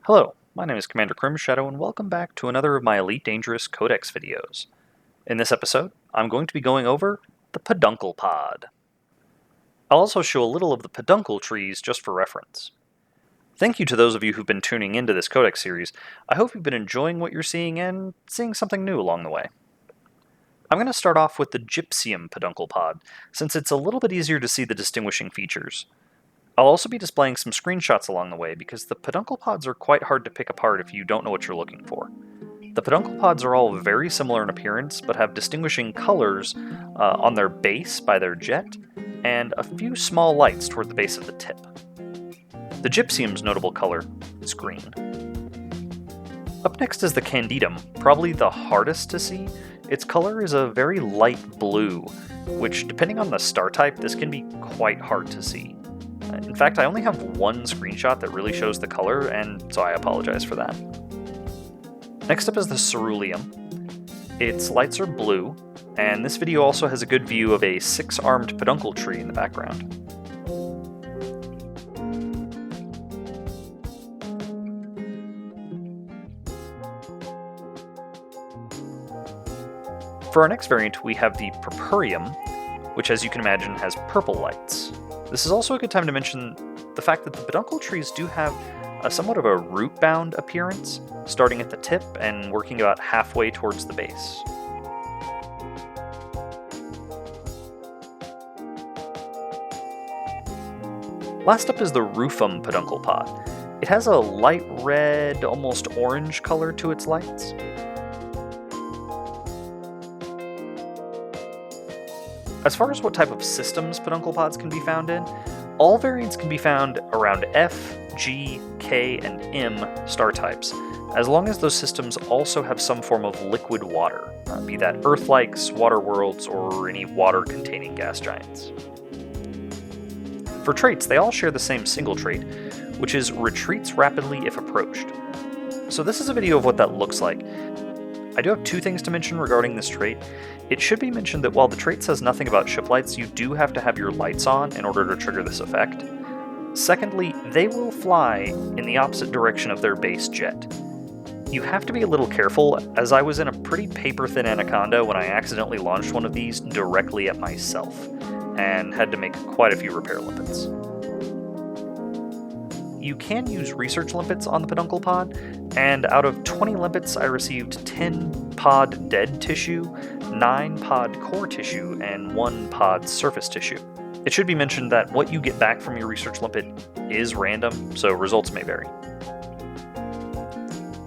Hello, my name is Commander Crimshadow, and welcome back to another of my Elite Dangerous Codex videos. In this episode, I'm going to be going over the Peduncle Pod. I'll also show a little of the Peduncle Trees just for reference. Thank you to those of you who've been tuning into this Codex series. I hope you've been enjoying what you're seeing and seeing something new along the way. I'm going to start off with the Gypseeum Peduncle Pod, since it's a little bit easier to see the distinguishing features. I'll also be displaying some screenshots along the way because the peduncle pods are quite hard to pick apart if you don't know what you're looking for. The peduncle pods are all very similar in appearance, but have distinguishing colors on their base by their jet, and a few small lights toward the base of the tip. The Gypseeum's notable color is green. Up next is the Candidum, probably the hardest to see. Its color is a very light blue, which depending on the star type, this can be quite hard to see. In fact, I only have one screenshot that really shows the color, and so I apologize for that. Next up is the Ceruleum. Its lights are blue, and this video also has a good view of a 6-armed peduncle tree in the background. For our next variant, we have the Purpureum, which as you can imagine has purple lights. This is also a good time to mention the fact that the peduncle trees do have somewhat of a root-bound appearance, starting at the tip and working about halfway towards the base. Last up is the Rufum Peduncle Pod. It has a light red, almost orange color to its lights. As far as what type of systems peduncle pods can be found in, all variants can be found around F, G, K, and M star types, as long as those systems also have some form of liquid water, be that Earth-likes, water worlds, or any water-containing gas giants. For traits, they all share the same single trait, which is retreats rapidly if approached. So this is a video of what that looks like. I do have two things to mention regarding this trait. It should be mentioned that while the trait says nothing about ship lights, you do have to have your lights on in order to trigger this effect. Secondly, they will fly in the opposite direction of their base jet. You have to be a little careful, as I was in a pretty paper-thin anaconda when I accidentally launched one of these directly at myself, and had to make quite a few repair limpets. You can use research limpets on the peduncle pod, and out of 20 limpets I received 10 pod dead tissue, 9 pod core tissue, and 1 pod surface tissue. It should be mentioned that what you get back from your research limpet is random, so results may vary.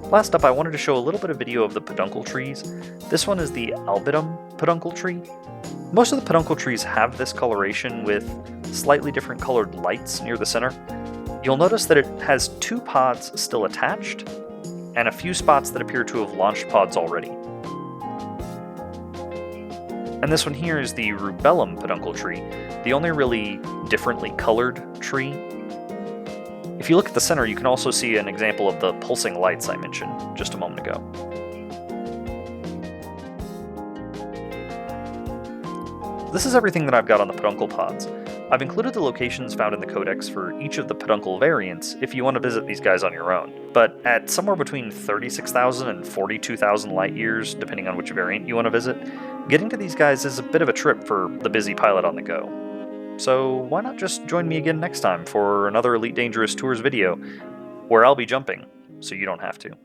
Last up, I wanted to show a little bit of video of the peduncle trees. This one is the albidum peduncle tree. Most of the peduncle trees have this coloration with slightly different colored lights near the center. You'll notice that it has 2 pods still attached, and a few spots that appear to have launched pods already. And this one here is the rubellum peduncle tree, the only really differently colored tree. If you look at the center, you can also see an example of the pulsing lights I mentioned just a moment ago. This is everything that I've got on the peduncle pods. I've included the locations found in the Codex for each of the peduncle variants if you want to visit these guys on your own, but at somewhere between 36,000 and 42,000 light years, depending on which variant you want to visit, getting to these guys is a bit of a trip for the busy pilot on the go. So why not just join me again next time for another Elite Dangerous Tours video, where I'll be jumping, so you don't have to.